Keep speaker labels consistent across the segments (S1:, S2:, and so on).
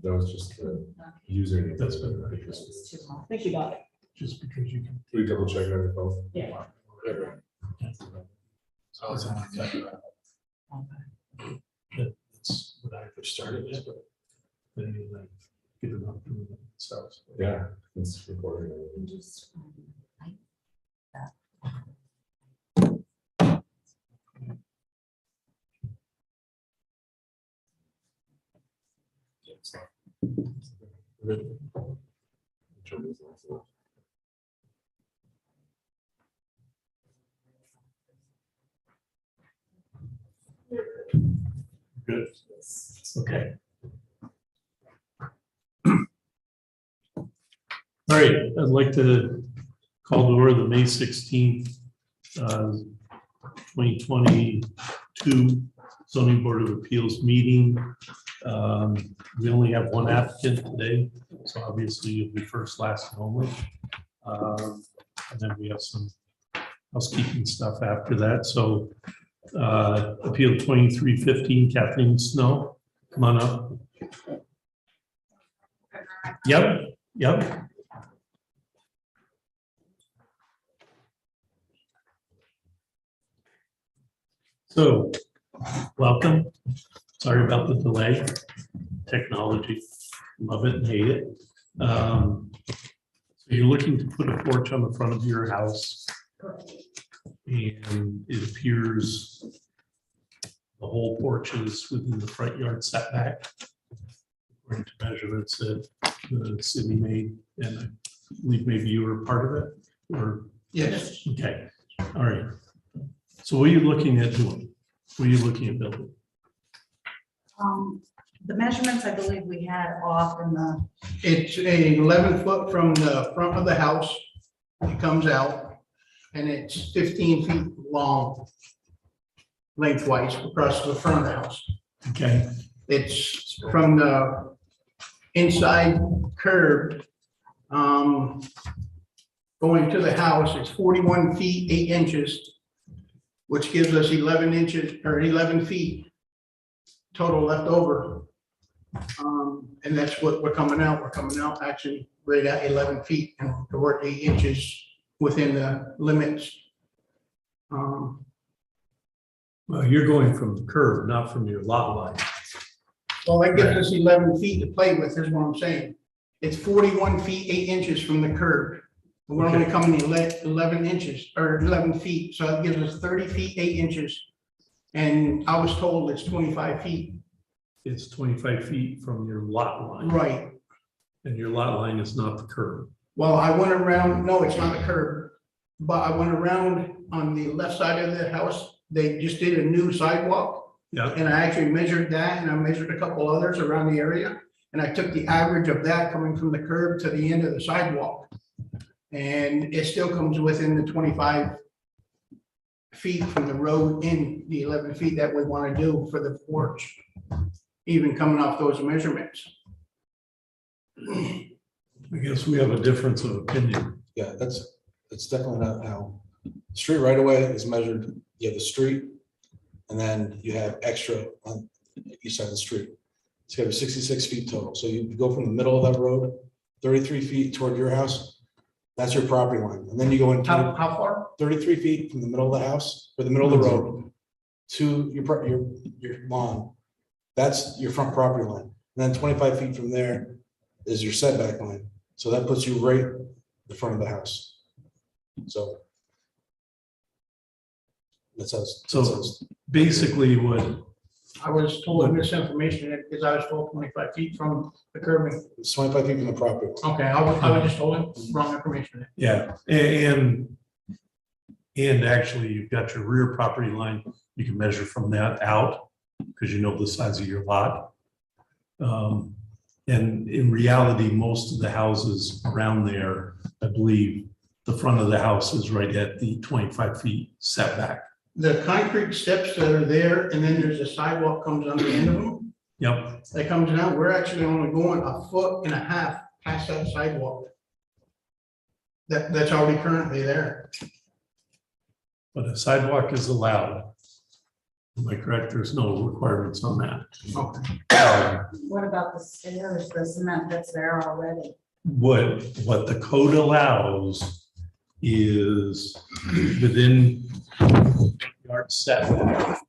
S1: That was just the username.
S2: That's been
S1: I
S3: think we got it.
S2: Just because you can.
S1: We double check on your phone.
S3: Yeah.
S2: So it's not that's what I first started it, but then you like give it up to themselves.
S1: Yeah, it's recording.
S2: Good. Okay. All right, I'd like to call to order the May 16th, 2022 zoning board of appeals meeting. We only have one applicant today, so obviously you'll be first, last, and only. And then we have some housekeeping stuff after that. So appeal 2315, Kathleen Snow, come on up. Yep. So, welcome. Sorry about the delay. Technology, love it and hate it. So you're looking to put a porch on the front of your house. And it appears the whole porch is within the front yard setback, according to measurements that the city made, and I believe maybe you were part of it, or?
S4: Yes.
S2: Okay, all right. So what are you looking at doing? What are you looking at building?
S3: The measurements I believe we had off in the,
S4: It's a 11-foot from the front of the house. It comes out and it's 15 feet long lengthwise across the front of the house.
S2: Okay,
S4: It's from the inside curb going to the house. It's 41 feet 8 inches, which gives us 11 inches or 11 feet total left over. And that's what we're coming out. We're coming out actually right at 11 feet and we're 8 inches within the limits.
S2: well, you're going from the curb, not from your lot line.
S4: Well, that gives us 11 feet to play with, is what I'm saying. It's 41 feet 8 inches from the curb. We're only
S2: Okay.
S4: coming 11 inches or 11 feet, so that gives us 30 feet 8 inches. And I was told it's 25 feet.
S2: It's 25 feet from your lot line,
S4: Right.
S2: and your lot line is not the curb.
S4: Well, I went around, no, it's not a curb, but I went around on the left side of the house. They just did a new sidewalk
S2: Yeah,
S4: and I actually measured that and I measured a couple others around the area. And I took the average of that coming from the curb to the end of the sidewalk. And it still comes within the 25 feet from the road in the 11 feet that we want to do for the porch, even coming off those measurements.
S2: I guess we have a difference of opinion.
S5: Yeah, that's definitely not how, street right away is measured, you have the street, and then you have extra on each side of the street. It's gotta be 66 feet total, so you go from the middle of that road, 33 feet toward your house, that's your property line, and then you go into
S4: How far?
S5: 33 feet from the middle of the house, or the middle of the road, to your lawn, that's your front property line, and then 25 feet from there is your setback line. So that puts you right in the front of the house. So. That's us.
S2: So basically what,
S4: I was told misinformation because I was told 25 feet from the curbing.
S5: It's 25 feet from the property line.
S4: Okay, I was just told wrong information.
S2: yeah, and actually you've got your rear property line, you can measure from that out, because you know the size of your lot. And in reality, most of the houses around there, I believe, the front of the house is right at the 25 feet setback.
S4: The concrete steps that are there, and then there's a sidewalk comes on the end of them,
S2: Yep,
S4: that comes down, we're actually only going 1.5 foot past that sidewalk. That's already currently there.
S2: but a sidewalk is allowed. Am I correct? There's no requirements on that.
S4: Okay.
S3: What about the stairs, the cement that's there already?
S2: What the code allows is within yard setback.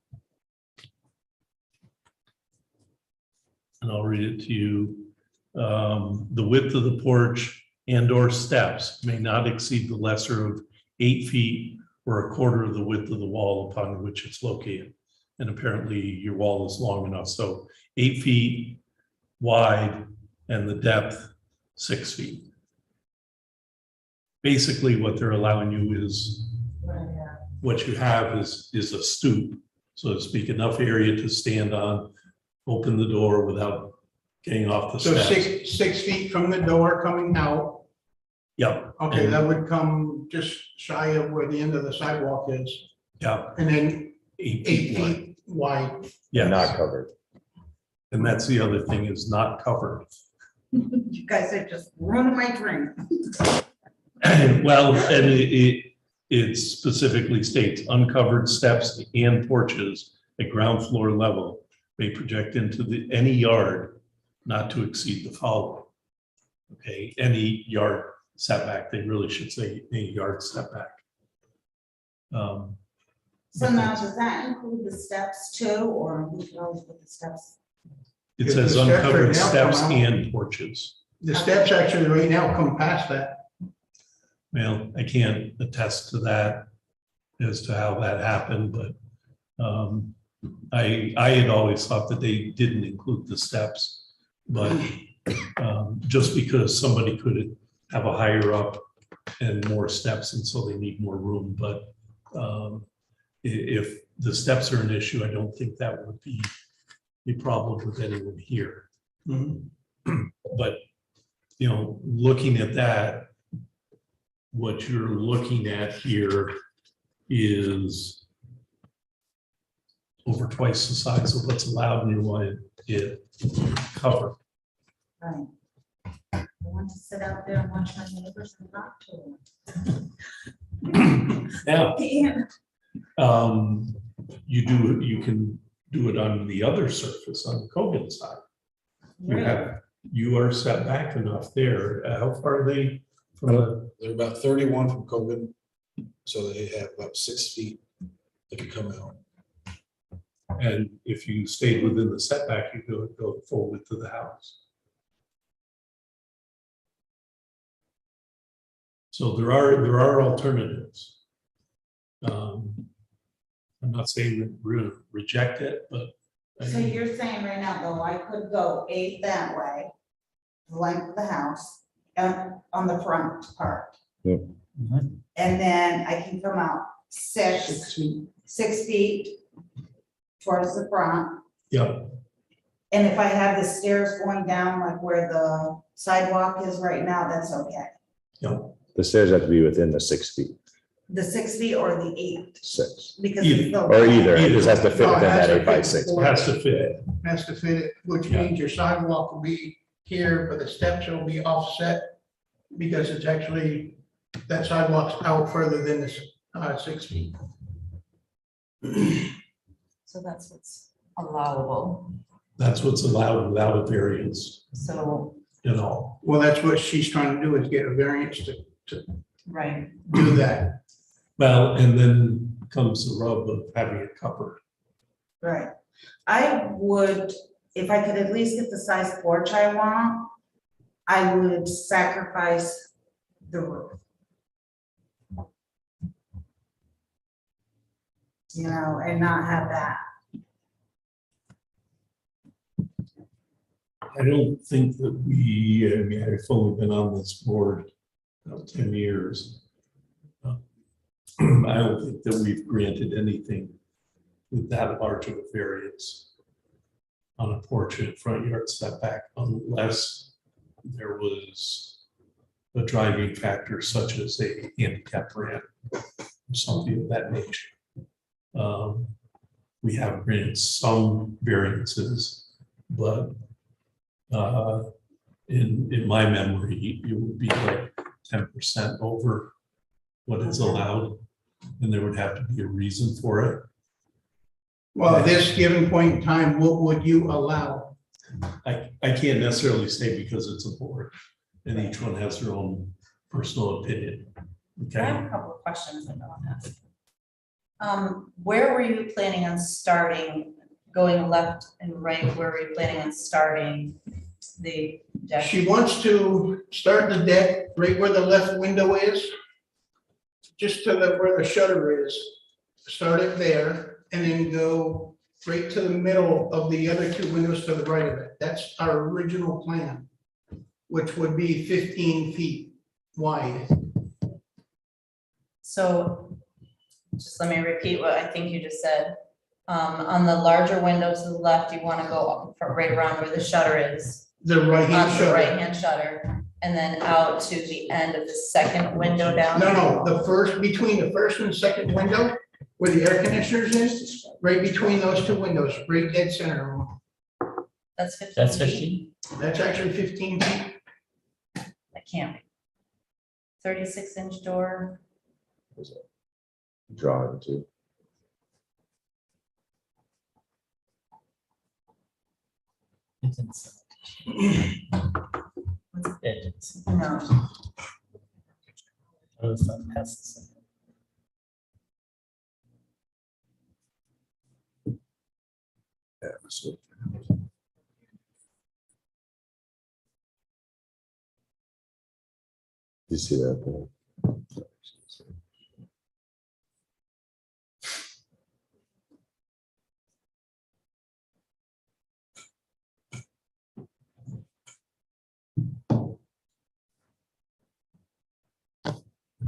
S2: And I'll read it to you. The width of the porch and or steps may not exceed the lesser of 8 feet or a quarter of the width of the wall upon which it's located. And apparently your wall is long enough, so 8 feet wide and the depth 6 feet. Basically, what they're allowing you is, what you have is a stoop, so to speak, enough area to stand on, open the door without getting off the
S4: So
S2: steps.
S4: 6 feet from the door coming out,
S2: Yep.
S4: okay,
S2: And-
S4: that would come just shy of where the end of the sidewalk is,
S2: Yeah,
S4: and then
S2: 8
S4: 8
S2: feet wide.
S4: feet wide.
S2: Yes.
S1: Not covered.
S2: And that's the other thing, is not covered.
S3: You guys are just ruining my dream.
S2: Well, and it specifically states uncovered steps and porches at ground floor level may project into any yard not to exceed the following. Okay, any yard setback, they really should say any yard setback.
S3: So now, does that include the steps too, or we can always put the steps?
S2: It
S4: If
S2: says
S4: the steps are
S2: uncovered
S4: now
S2: steps
S4: come out-
S2: and porches.
S4: The steps actually right now come past that.
S2: Well, I can't attest to that as to how that happened, but I had always thought that they didn't include the steps. But just because somebody could have a higher up and more steps, and so they need more room, but if the steps are an issue, I don't think that would be a problem with anyone here.
S4: Mhm.
S2: But, you know, looking at that, what you're looking at here is over twice the size of what's allowed, and you want it covered.
S3: Right. I want to sit out there and watch my neighbors and talk to
S2: Now,
S3: them.
S2: you can do it on the other surface, on the Cogan side. You are set back enough there. How far are they from the?
S5: They're about 31 from COVID, so they have about 6 feet that can come out.
S2: And if you stayed within the setback, you could go full width to the house. So there are alternatives. I'm not saying reject it, but.
S3: So you're saying right now, though, I could go 8 that way, the length of the house, on the front part.
S1: Mhm.
S3: And then I can come out
S4: 6 feet.
S3: 6 feet towards the front.
S2: Yeah,
S3: And if I have the stairs going down like where the sidewalk is right now, that's okay.
S2: yeah.
S1: The stairs have to be within the 6 feet,
S3: The 6 feet or the 8,
S1: 6,
S3: because it's the.
S1: or either, it just has to fit
S4: No, it
S1: within
S4: has
S1: that
S4: to
S1: 8 by
S4: fit
S1: 6.
S4: before-
S2: Has to fit.
S4: Has to fit it, which
S2: Yeah.
S4: means your sidewalk will be here, but the steps will be offset because it's actually, that sidewalk's out further than the 6 feet.
S6: So that's what's allowable.
S2: That's what's allowed without a variance,
S6: So,
S2: you know.
S4: Well, that's what she's trying to do, is get a variance to
S6: right,
S4: do that.
S2: Well, and then comes the rub of having it covered.
S3: Right. I would, if I could at least get the size porch I want, I would sacrifice the roof. You know, and not have that.
S2: I don't think that I mean, I've only been on this board about 10 years. I don't think that we've granted anything with that large of a variance on a porch and front yard setback unless there was a driving factor such as a handicap ramp or something of that nature. We have granted some variances, but in my memory, it would be like 10% over what is allowed, and there would have to be a reason for it.
S4: Well, at this given point in time, what would you allow?
S2: I can't necessarily say because it's a board and each one has their own personal opinion.
S6: I
S2: Okay,
S6: have a couple of questions I want to ask. Where were you planning on starting, going left and right, where were you planning on starting the deck?
S4: She wants to start the deck right where the left window is, just to where the shutter is. Start it there and then go right to the middle of the other two windows to the right of it. That's our original plan, which would be 15 feet wide.
S6: So, just let me repeat what I think you just said. On the larger windows to the left, you want to go right around where the shutter is.
S4: The right-hand
S6: On the
S4: shutter.
S6: right-hand shutter, and then out to the end of the second window down.
S4: No, the first, between the first and second window, where the air conditioners is, right between those two windows, right dead center.
S6: That's 15
S7: That's
S6: feet.
S7: 15.
S4: That's actually 15 feet.
S6: That can't be. 36-inch door.
S1: Draw it to.
S7: It's inside. It is.
S6: No,
S7: Oh, it's not past the center.
S1: Yeah, so. You see that? Paul?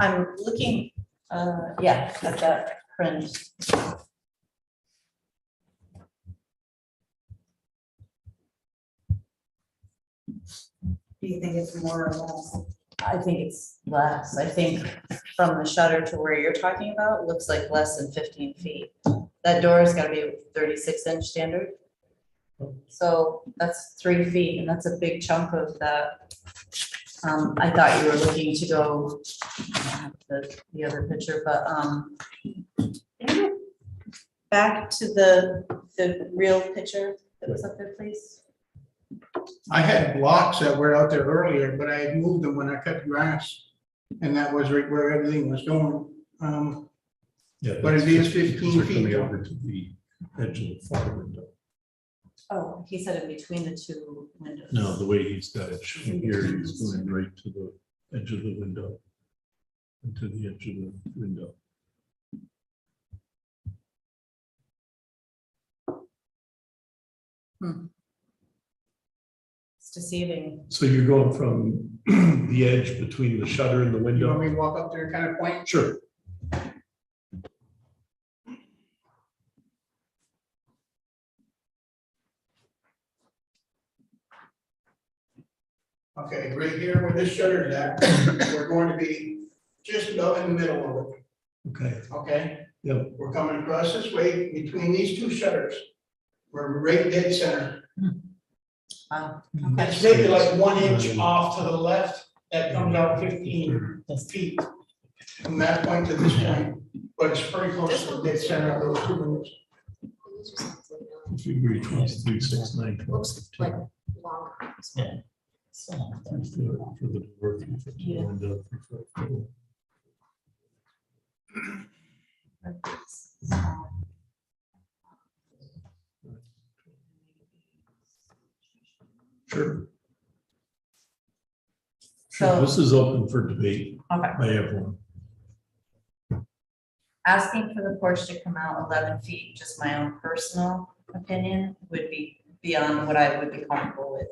S6: I'm looking, yeah, at that print.
S3: Do you think it's more or less?
S6: I think it's less. I think from the shutter to where you're talking about, it looks like less than 15 feet. That door's gotta be 36-inch standard. So that's 3 feet, and that's a big chunk of that. I thought you were looking to go, the other picture, but, back to the real picture that was up there, please.
S4: I had blocks that were out there earlier, but I had moved them when I cut grass. And that was right where everything was going.
S2: yeah.
S4: But it is 15
S2: Because we're
S4: feet,
S2: coming
S4: Joe.
S2: over to the edge of the far window.
S6: Oh, he said in between the two windows.
S2: No, the way he's got it shown here, he's going right to the edge of the window. And to the edge of the window.
S6: It's deceiving.
S2: So you're going from the edge between the shutter and the
S4: You want
S2: window?
S4: me to walk up there and kind of point?
S2: Sure.
S4: Okay, right here where this shutter is at, we're going to be just about in the middle of it,
S2: Okay,
S4: okay?
S2: Yep.
S4: We're coming across this way between these two shutters. We're right dead center.
S6: Wow.
S4: It's maybe like 1 inch off to the left, that comes out 15 feet from that point to this point, but it's pretty close to the dead center of those two windows.
S2: February 23, 6, 9, 12,
S8: Looks like
S2: 15.
S8: long.
S7: Yeah. So,
S2: 3 foot for the door, 3 foot to the
S6: Yeah.
S2: window, 3 foot for the- Sure. Sure,
S6: So-
S2: this is open for debate
S6: Okay,
S2: by everyone.
S6: asking for the porch to come out 11 feet, just my own personal opinion, would be beyond what I would be comfortable with.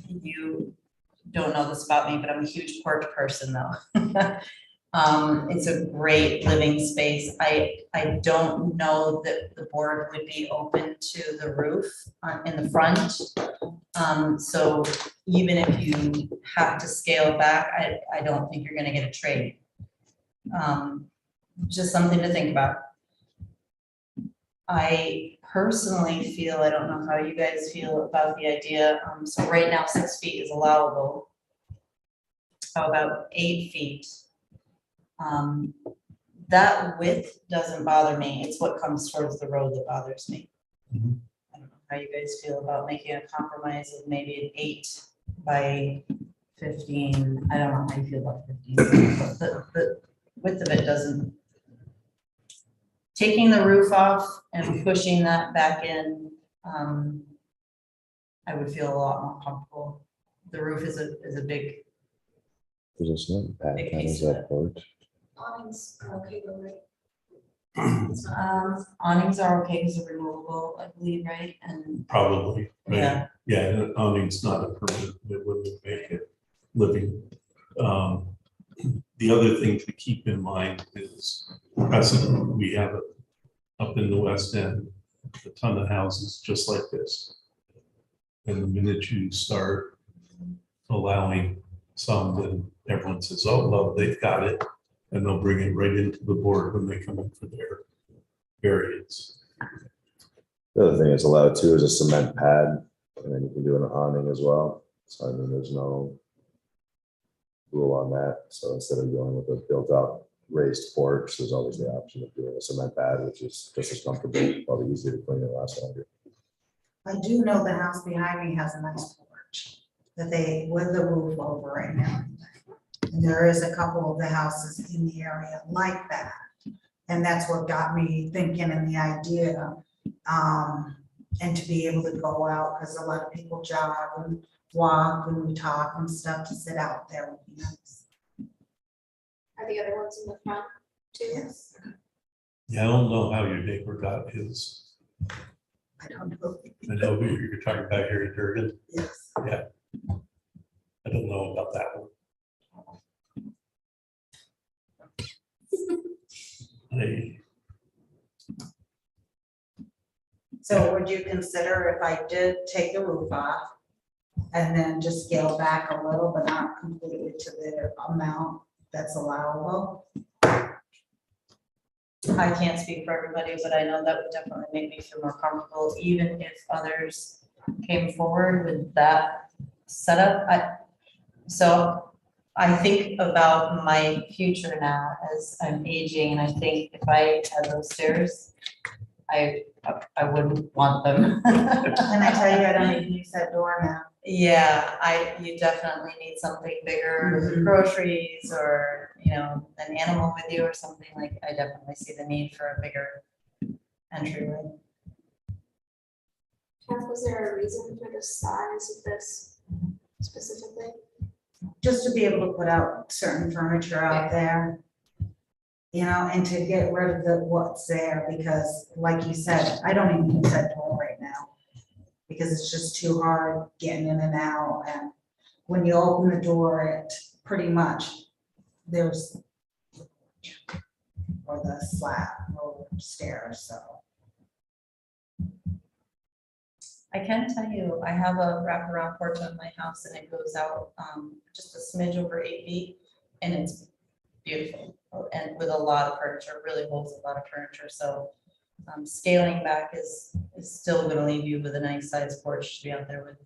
S6: You don't know this about me, but I'm a huge porch person though. It's a great living space. I don't know that the board would be open to the roof in the front. So even if you have to scale back, I don't think you're gonna get a trade. Just something to think about. I personally feel, I don't know how you guys feel about the idea, so right now 6 feet is allowable. How about 8 feet? that width doesn't bother me. It's what comes towards the road that bothers me.
S2: Mhm.
S6: I don't know how you guys feel about making a compromise of maybe an 8 by 15. I don't know how you feel about 15. But the width of it doesn't. Taking the roof off and pushing that back in, I would feel a lot more comfortable. The roof is a big,
S1: There's a cement pad,
S6: Big
S1: kind
S6: piece
S1: of
S6: of
S1: that porch.
S8: Awnings are okay though, right? It's not-
S6: awnings are okay because they're removable, I believe, right? And,
S2: Probably, right?
S6: yeah,
S2: Yeah, and awning's not a permanent, it wouldn't make it living. The other thing to keep in mind is precedent, we have it up in the West End, a ton of houses just like this. And the minute you start allowing some, then everyone says, oh, well, they've got it. And they'll bring it right into the board when they come in for their variance.
S1: The other thing that's allowed too is a cement pad, and then you can do an awning as well. So I mean, there's no rule on that. So instead of going with a built-up raised porch, there's always the option of doing a cement pad, which is just as comfortable, probably easier to clean and last longer.
S3: I do know the house behind me has a nice porch that they, with the roof over it and everything. And there is a couple of the houses in the area like that. And that's what got me thinking and the idea. And to be able to go out, because a lot of people jog and walk and we talk and stuff, to sit out there would be nice.
S8: Are the other ones in the front too?
S3: Yes,
S2: Yeah, I don't know how your neighbor got his.
S3: I don't know.
S2: I know who you're talking about here in Durgan.
S3: Yes.
S2: I don't know about that one.
S3: So would you consider if I did take the roof off and then just scale back a little, but not completely to the amount that's allowable?
S6: I can't speak for everybody, but I know that would definitely make me feel more comfortable, even if others came forward with that setup. So I think about my future now as I'm aging, and I think if I had those stairs, I wouldn't want them.
S3: And I tell you, I don't even use that door now.
S6: Yeah, you definitely need something bigger,
S3: Mhm.
S6: groceries or, an animal with you or something. Like, I definitely see the need for a bigger entryway.
S8: Kath, was there a reason for the size of this specifically?
S3: Just to be able to put out certain furniture out there. And to get rid of what's there, because like you said, I don't even use that door right now. Because it's just too hard getting in and out, and when you open the door, it pretty much, there's or the slab or stairs, so.
S6: I can tell you, I have a wraparound porch on my house and it goes out just a smidge over 8 feet, and it's beautiful. And with a lot of furniture, really holds a lot of furniture, so scaling back is still gonna leave you with a nice sized porch to be out there with.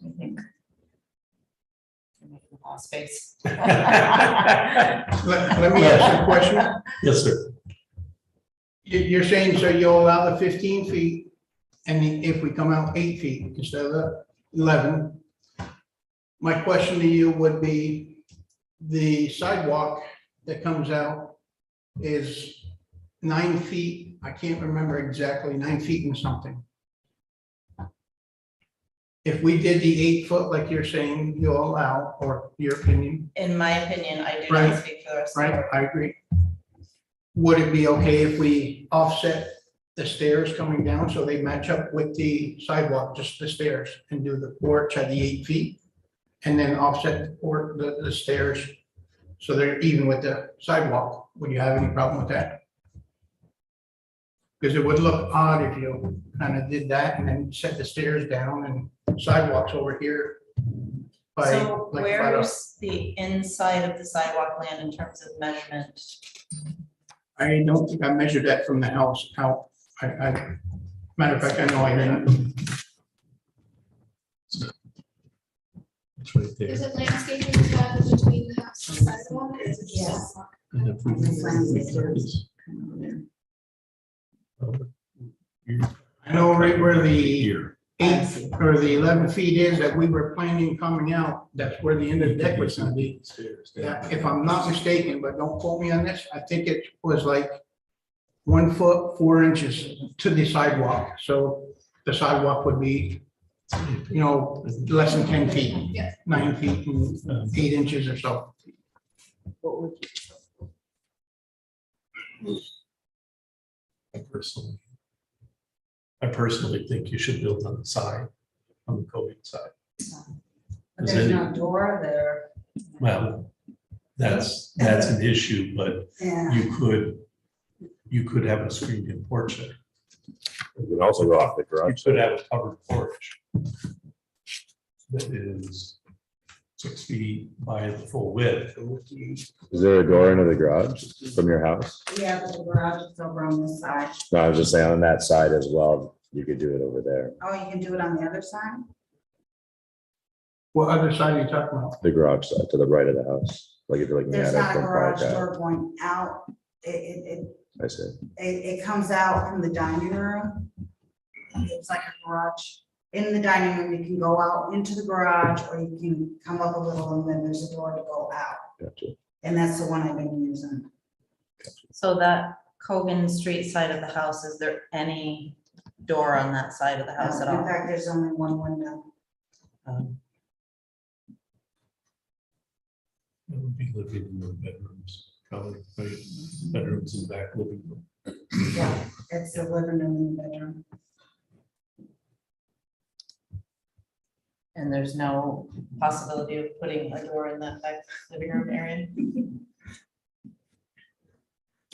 S6: I think. You're making a lot of space.
S4: Let me ask you a question.
S2: Yes, sir.
S4: You're saying, so you'll allow the 15 feet, and if we come out 8 feet instead of the 11? My question to you would be, the sidewalk that comes out is 9 feet, I can't remember exactly, 9 feet and something. If we did the 8 foot, like you're saying, you'll allow, or your opinion,
S6: In my opinion, I do
S4: Right.
S6: not speak for the rest of the
S4: right,
S6: board.
S4: I agree. Would it be okay if we offset the stairs coming down so they match up with the sidewalk, just the stairs, and do the porch at the 8 feet? And then offset the stairs so they're even with the sidewalk? Would you have any problem with that? Because it would look odd if you kind of did that and then set the stairs down and sidewalks over here. by,
S6: So
S4: like,
S6: where's the inside of the sidewalk land in terms of measurement?
S4: I don't think I measured that from the house out. Matter of fact, I know I didn't.
S2: It's right
S8: Is
S2: there.
S8: it landscaping that is between the house Sidewalk is it just
S3: Yes.
S8: sidewalk?
S2: And if we-
S4: I know right where the
S2: Here.
S4: 8 or the 11 feet is that we were planning coming out, that's where the end of the deck was gonna be. Yeah, if I'm not mistaken, but don't quote me on this, I think it was like 1 foot, 4 inches to the sidewalk, so the sidewalk would be, you know, less than 10 feet.
S8: Yeah.
S4: 9 feet and 8 inches or so.
S2: I personally think you should build on the side, on the coding side.
S3: But
S2: Is
S3: there's
S2: any-
S3: no door there.
S2: Well, that's an issue, but
S3: Yeah.
S2: you could have a screened-in porch there.
S1: You can also go off the
S2: You
S1: garage.
S2: could have a covered porch that is 6 feet by the full width.
S1: Is there a door into the garage from your house?
S3: Yeah, but the garage is over on this side.
S1: No, I was just saying on that side as well, you could do it over there,
S3: Oh, you can do it on the other side?
S4: What other side are you talking about?
S1: the garage side to the right of the house, like if you're looking
S3: There's
S1: at it
S3: not a
S1: from
S3: garage
S1: Park Ave.
S3: door going out.
S1: I see.
S3: It comes out from the dining room. It's like a garage. In the dining room, you can go out into the garage or you can come up a little and then there's a door to go out.
S1: Gotcha.
S3: And that's the one I've been using.
S6: So that Cogan Street side of the house, is there any door on that side of the house at
S3: In
S6: all?
S3: fact, there's only one window.
S2: It would be living room, bedrooms, probably, right? Bedrooms and back living room.
S3: Yeah, it's the living room and bedroom.
S6: And there's no possibility of putting a door in that back living room area?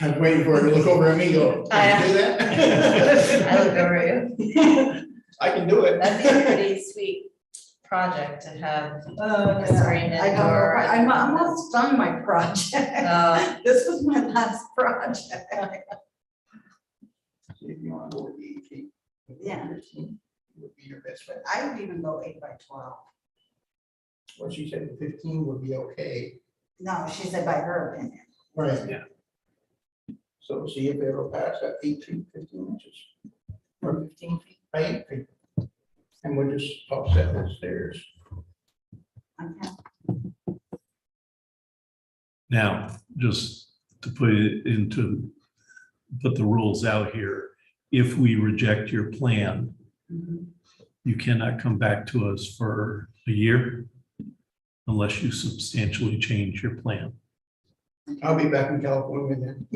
S4: I was waiting for her to look over at me, go, can you do that?
S6: I look over you.
S4: I can do it.
S6: That'd be a pretty sweet project to have. A screened-in
S3: I know,
S6: door.
S3: I'm almost done my project. This was my last project.
S4: See if you want to go with the 8 feet.
S3: Yeah.
S4: Would be your best bet.
S3: I would even go 8 by 12.
S4: Well, she said 15 would be okay.
S3: No, she said by her opinion.
S4: Right.
S2: Yeah.
S4: So see if it'll pass that 8 feet, 15 inches. Or 15 feet by 8 feet. And we'll just offset the stairs.
S3: Okay.
S2: Now, just to put the rules out here, if we reject your plan,
S3: Mhm.
S2: you cannot come back to us for a year unless you substantially change your plan.
S4: I'll be back in California then.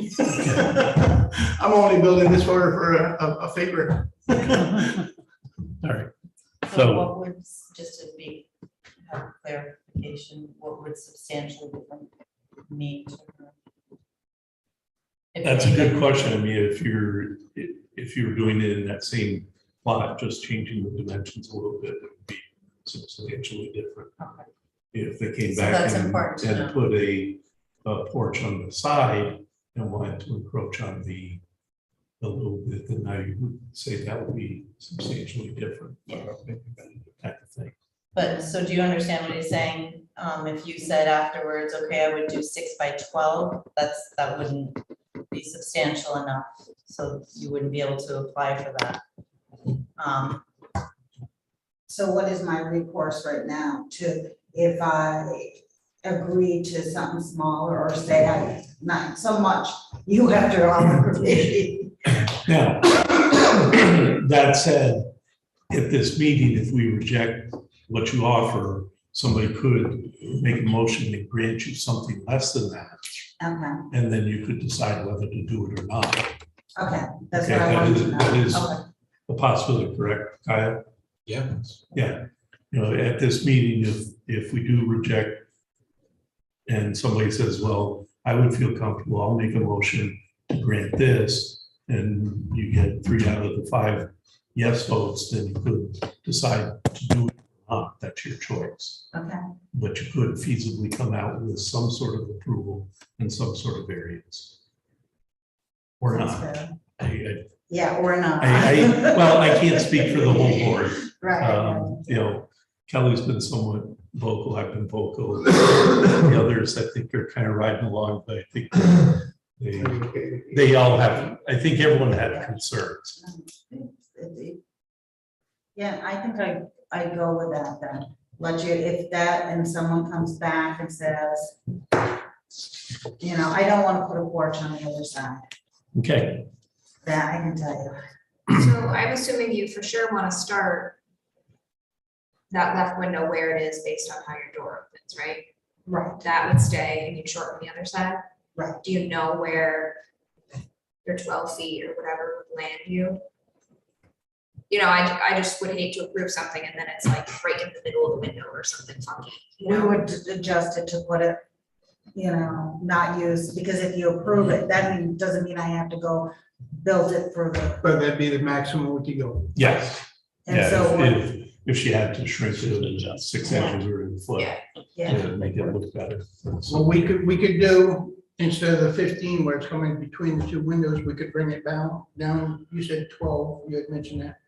S4: I'm only building this for a favor.
S2: All right,
S6: So
S2: So-
S6: what would, just to be, have clarification, what would substantially different mean to her? If
S2: that's a good
S6: anything-
S2: question. I mean, if you're doing it in that same plot, just changing the dimensions a little bit would be substantially different.
S6: Okay.
S2: If they came
S6: So
S2: back
S6: that's
S2: and
S6: important to know.
S2: put a porch on the side and wanted to encroach on the little bit, then now you would say that would be substantially different.
S6: Yeah.
S2: Type of thing.
S6: But, so do you understand what he's saying? If you said afterwards, okay, I would do 6 by 12, that wouldn't be substantial enough, so you wouldn't be able to apply for that.
S3: So what is my recourse right now to, if I agree to something smaller or say I, not so much, you have to offer me.
S2: Now, that said, at this meeting, if we reject what you offer, somebody could make a motion to grant you something less than that,
S3: Okay,
S2: and then you could decide whether to do it or not.
S3: okay, that's
S2: Okay,
S3: what I
S2: that
S3: wanted
S2: is-
S3: to know.
S2: that is-
S3: Okay.
S2: A possibility, correct, Kyle?
S5: Yeah.
S2: Yeah, you know, at this meeting, if we do reject and somebody says, well, I would feel comfortable, I'll make a motion to grant this, and you get 3 out of the 5 yes votes, then you could decide to do it or not, that's your choice.
S3: Okay,
S2: But you could feasibly come out with some sort of approval and some sort of variance. Or
S3: sounds
S2: not.
S3: good. Yeah, or not.
S2: Well, I can't speak for the whole board.
S3: Right.
S2: You know, Kelly's been somewhat vocal, I've been vocal. The others, I think, are kind of riding along, but I think they all have, I think everyone had concerns.
S3: Yeah, I think I go with that then. Let you, if that and someone comes back and says, you know, I don't want to put a porch on the other side.
S2: Okay,
S3: That I can tell you.
S8: So I'm assuming you for sure want to start that left window where it is based on how your door opens, right?
S3: Right.
S8: That would stay and you'd shorten the other side?
S3: Right.
S8: Do you know where your 12 feet or whatever would land you? You know, I just would hate to approve something and then it's like right in the middle of the window or something funky, you
S3: We
S8: know?
S3: would adjust it to put it, you know, not use, because if you approve it, that doesn't mean I have to go build it for the,
S4: But that'd be the maximum we could go.
S2: yes.
S3: and
S2: Yeah,
S3: so,
S2: if she had to shrink it 6 inches or a foot,
S8: Yeah.
S3: yeah,
S2: it would make it look better.
S4: So we could do, instead of the 15 where it's coming between the two windows, we could bring it down, you said 12, you had mentioned that.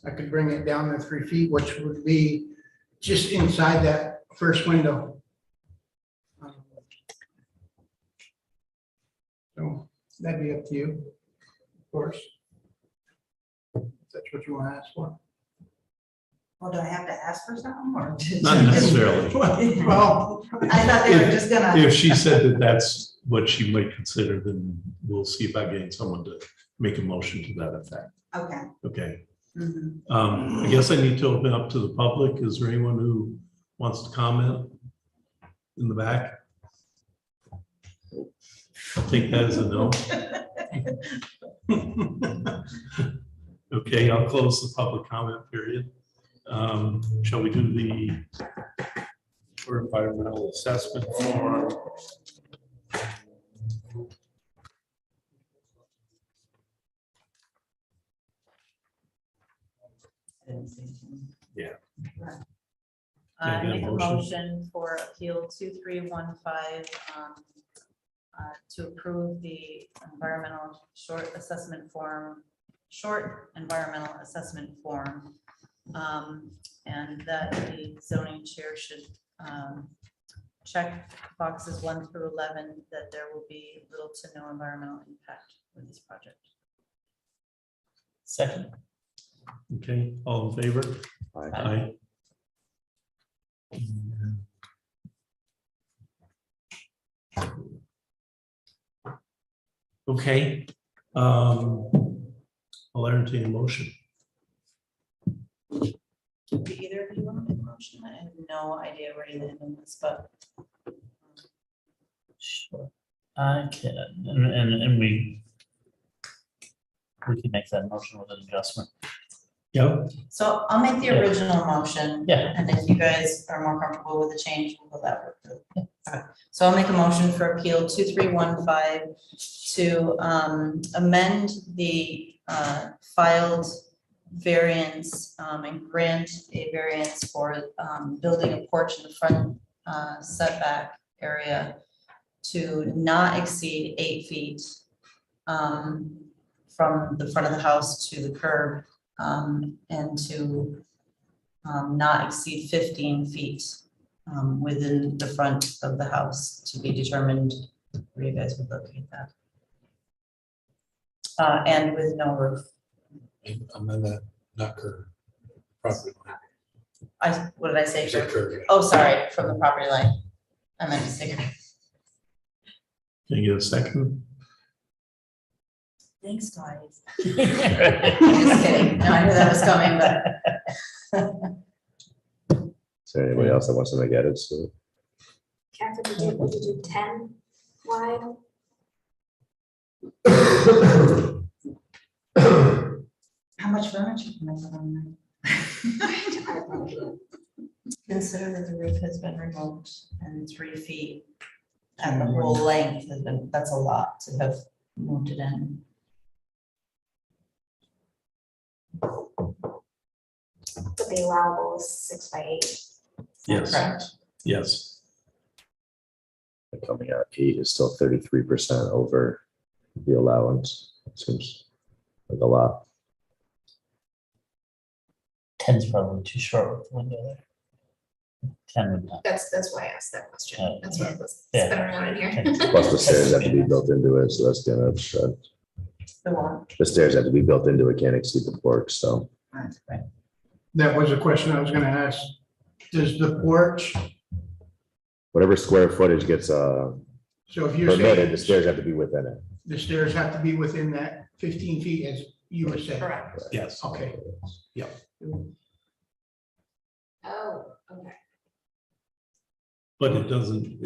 S4: I could bring it down to 3 feet, which would be just inside that first window. So that'd be up to you, of course. If that's what you want to ask for.
S3: well, do I have to ask for something or?
S2: Not necessarily.
S4: Well,
S3: I thought they were just gonna.
S2: If she said that that's what she might consider, then we'll see if I get someone to make a motion to that effect.
S3: Okay.
S2: Okay.
S3: Mhm.
S2: I guess I need to open up to the public. Is there anyone who wants to comment in the back? I'll take that as a no. Okay, I'll close the public comment period. Shall we do the environmental assessment form? Yeah.
S6: I
S2: Can I get a
S6: make a
S2: motion?
S6: motion for appeal 2315 to approve the environmental short environmental assessment form. And that the zoning chair should check boxes 1 through 11, that there will be little to no environmental impact with this project.
S7: Second.
S2: Okay, all in favor?
S1: Aye.
S2: Aye. Okay. I'll entertain a motion.
S6: Do either of you want to make a motion? I have no idea where you land on this, but
S7: Sure. I can, and we can make that motion with an adjustment.
S2: Yep.
S6: so I'll make the
S7: Yeah.
S6: original motion.
S7: Yeah.
S6: And if you guys are more comfortable with the change, we'll go that route. Okay. So I'll make a motion for appeal 2315 to amend the filed variance and grant a variance for building a porch in the front setback area to not exceed 8 feet from the front of the house to the curb, and to not exceed 15 feet within the front of the house, to be determined where you guys would locate that. And with no roof.
S5: I'm in that, not curve. Property line.
S6: What did I say?
S5: You said
S6: Curb?
S5: curve, yeah.
S6: Oh, sorry, from the property line. I meant to say. Curb.
S2: Can you get a second?
S6: Thanks, guys. Just kidding. No, I knew that was coming, but.
S1: Is there anybody else that wants to make edits to it?
S8: Catherine, would you do 10 wide?
S3: How much furniture can I put on there?
S6: Consider that the roof has been removed and 3 feet and the whole length has been, that's a lot to have moved it in.
S8: But the allowable is 6 by 8.
S2: Yes.
S6: Correct.
S2: Yes.
S1: Coming out 8 is still 33% over the allowance. Seems like a lot.
S7: 10's probably too short with the window there. Ken would know.
S8: That's why I asked that question. That's what was
S7: Yeah.
S8: spinning around in here.
S1: Plus the stairs have to be built into it, so that's gonna,
S6: The one.
S1: the stairs have to be built into it, can't exceed the porch, so.
S4: That was a question I was gonna ask. Does the porch,
S1: Whatever square footage gets
S4: so if you're
S1: permitted, the
S4: saying
S1: stairs have to be within it.
S4: the stairs have to be within that 15 feet as you were saying?
S8: Correct.
S2: Yes.
S4: Okay.
S8: Oh, okay.
S2: But it doesn't,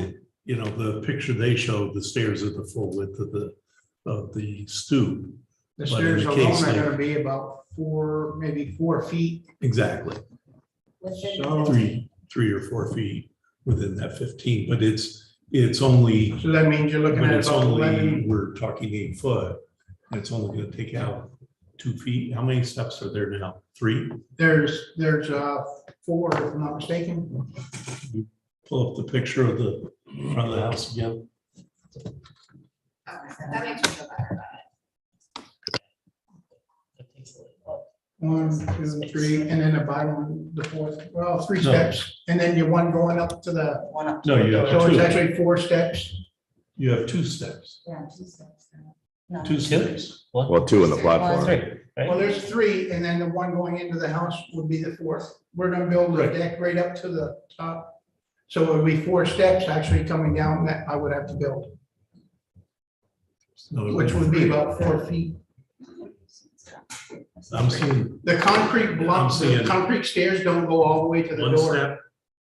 S2: you know, the picture they showed, the stairs are the full width of the stoop.
S4: The
S2: But in
S4: stairs
S2: the
S4: alone
S2: case
S4: are
S2: of-
S4: gonna be about maybe 4 feet.
S2: Exactly.
S8: Within
S4: So-
S2: 3 or 4 feet within that 15, but it's only,
S4: So that means you're looking
S2: but
S4: at
S2: it's
S4: about
S2: only,
S4: 11.
S2: we're talking 8 foot. And it's only gonna take out 2 feet. How many steps are there now? 3?
S4: There's 4, if I'm not mistaken.
S2: Pull up the picture of the front of the house again.
S8: Okay, that makes me feel better about it.
S7: That takes a little-
S4: 1, 2, 3, and then the bottom, the 4th, well, 3
S2: No.
S4: steps. And then you one going up to the,
S6: One up.
S2: No, you have
S4: so it's
S2: 2.
S4: actually 4 steps.
S2: You have 2 steps.
S6: Yeah, 2 steps. No.
S2: 2 steps.
S7: What?
S1: Well, 2 in the
S6: One,
S1: platform.
S7: Three,
S4: Well,
S7: right?
S4: there's 3, and then the one going into the house would be the 4th. We're gonna build the
S2: Right.
S4: deck right up to the top. So it would be 4 steps actually coming down that I would have to build,
S2: No,
S4: which would be about 4 feet.
S2: I'm seeing
S4: The concrete blocks,
S2: I'm
S4: the
S2: seeing-
S4: concrete stairs don't go all the way to the
S2: 1
S4: door.
S2: step,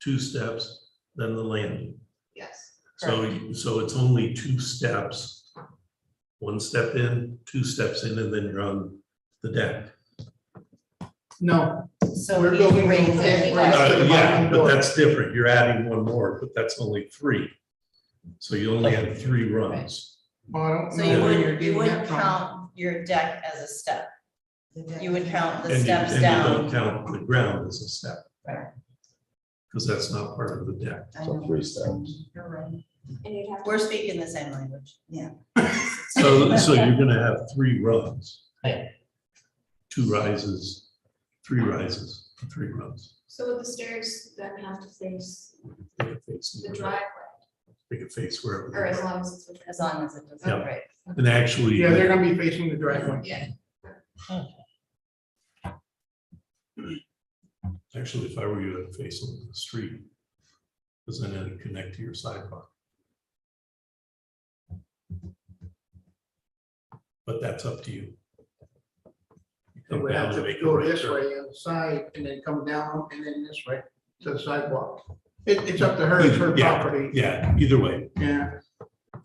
S2: 2 steps, then the landing.
S8: Yes.
S2: So it's only 2 steps. 1 step in, 2 steps in, and then you're on the deck.
S4: No,
S6: So
S4: We're
S6: he
S4: building
S6: raised
S4: the
S6: it.
S4: deck right up to the
S2: Yeah,
S4: bottom
S2: but
S4: door.
S2: that's different. You're adding 1 more, but that's only 3. So you only have 3 runs.
S4: Well, I don't
S6: So
S4: know
S6: you
S4: where you're
S6: wouldn't, you
S4: getting that
S6: wouldn't
S4: from.
S6: count your deck as a step. You would count the
S2: And
S6: steps
S2: you don't
S6: down.
S2: count the ground as a step.
S6: Right.
S2: Because that's not part of the deck.
S6: I
S1: So
S6: know.
S1: 3 steps.
S6: You're right.
S8: And you'd have to.
S6: We're speaking the same language. Yeah.
S2: So you're gonna have 3 runs.
S7: Yeah.
S2: 2 rises, 3 rises, 3 runs.
S8: So would the stairs then have to face
S2: They can face
S8: the driveway,
S2: They can face wherever. they
S8: or as
S2: want.
S8: long as it's within?
S6: As long as it doesn't,
S2: Yeah.
S6: right.
S2: And actually.
S4: Yeah, they're gonna be facing the driveway.
S8: Yeah.
S2: Actually, if I were you, I'd face the street. Because then it'd connect to your sidewalk. But that's up to you. You
S4: It
S2: come
S4: would
S2: down
S4: have
S2: and
S4: to
S2: make a
S4: go
S2: right
S4: this
S2: turn.
S4: way on the side and then come down and then this way to the sidewalk. It's up to her, it's her
S2: Yeah.
S4: property.
S2: Yeah, either way,
S4: Yeah,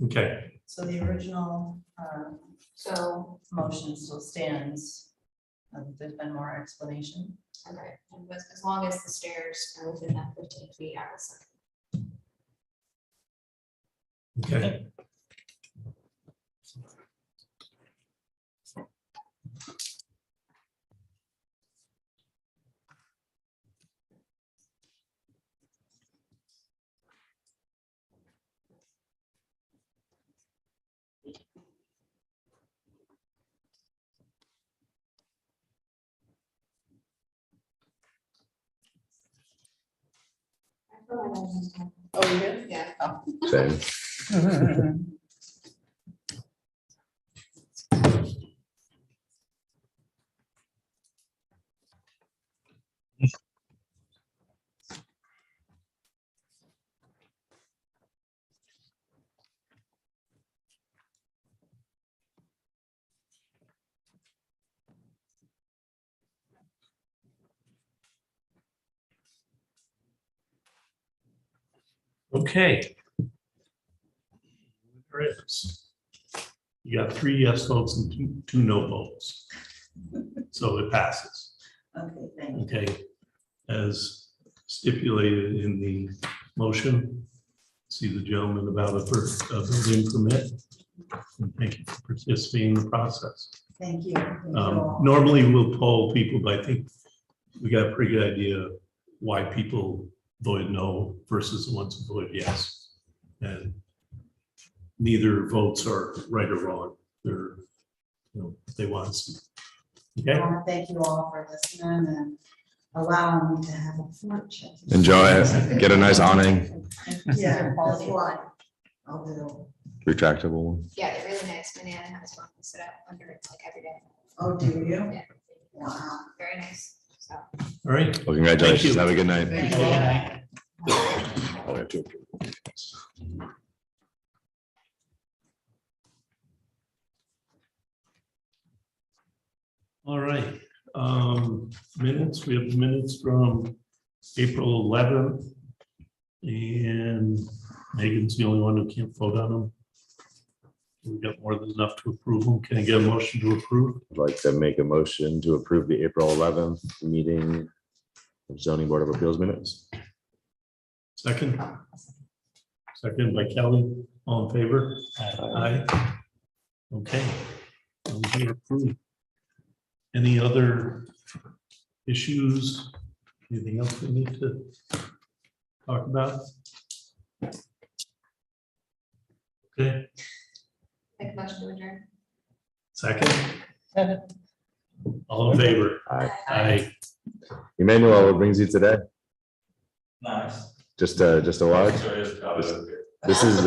S2: okay.
S6: So the original
S8: So,
S6: motion still stands. There's been more explanation.
S8: okay, and as long as the stairs are within that 15 feet, I was.
S2: Okay.
S6: Oh, you do?
S8: Yeah.
S1: Same.
S2: Okay. There is. You got 3 yes votes and 2 no votes. So it passes,
S3: Okay, thank you.
S2: okay? As stipulated in the motion, see the gentleman about a building permit. And thank you for participating in the process.
S3: Thank you. Thank you all.
S2: Normally we'll poll people, but I think we got a pretty good idea why people voted no versus the ones who voted yes. And neither votes are right or wrong. They're, they want us to.
S3: I
S2: Okay,
S3: want to thank you all for listening and allowing me to have a porch.
S1: Enjoy it. Get a nice awning,
S3: Yeah, that's what I'll do.
S1: retractable one.
S8: Yeah, they're really nice. My Nana has one to sit up under it like every day.
S3: Oh, do you?
S8: Yeah.
S3: Wow.
S8: Very nice, so.
S2: All right.
S1: Well, congratulations.
S2: you.
S1: Have a good night.
S4: Thank you.
S1: Oh, we have to approve.
S2: All right, minutes, we have minutes from April 11th. And Megan's the only one who can't vote on them. We've got more than enough to approve them. Can I get a motion to approve?
S1: I'd like to make a motion to approve the April 11th meeting of zoning board of appeals minutes.
S2: Second? Second by Kelly, all in favor? Aye. Okay. Those are approved. Any other issues? Anything else we need to talk about? Okay,
S8: Make a motion to adjourn.
S2: second? All in favor?
S1: Aye.
S2: Aye.
S1: Emmanuel, what brings you today?
S7: Nice.
S1: Just a watch? This is